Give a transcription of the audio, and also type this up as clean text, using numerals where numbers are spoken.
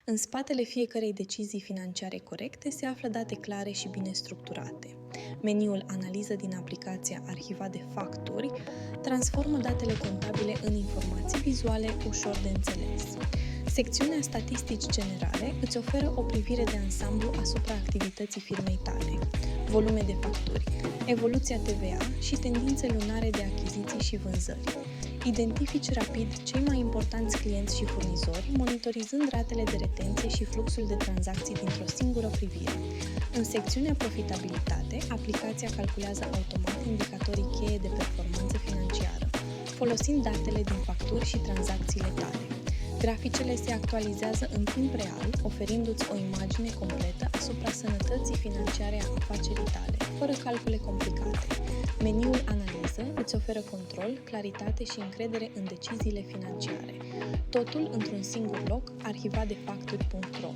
În spatele fiecărei decizii financiare corecte se află date clare și bine structurate. Meniul Analiză din aplicația Arhiva de facturi transformă datele contabile în informații vizuale ușor de înțeles. Secțiunea Statistici generale îți oferă o privire de ansamblu asupra activității firmei tale, volume de facturi, evoluția TVA și tendințe lunare de achiziții și vânzări. Identifici rapid cei mai importanți clienți și furnizori, monitorizând ratele de retenție și fluxul de tranzacții dintr-o singură privire. În secțiunea Profitabilitate, aplicația calculează automat indicatorii cheie de performanță financiară, folosind datele din facturi și tranzacțiile tale. Graficele se actualizează în timp real, oferindu-ți o imagine completă asupra sănătății financiare a afacerii tale, fără calcule complicate. Meniul Analiză îți oferă control, claritate și încredere în deciziile financiare. Totul într-un singur loc, arhivadefacturi.ro.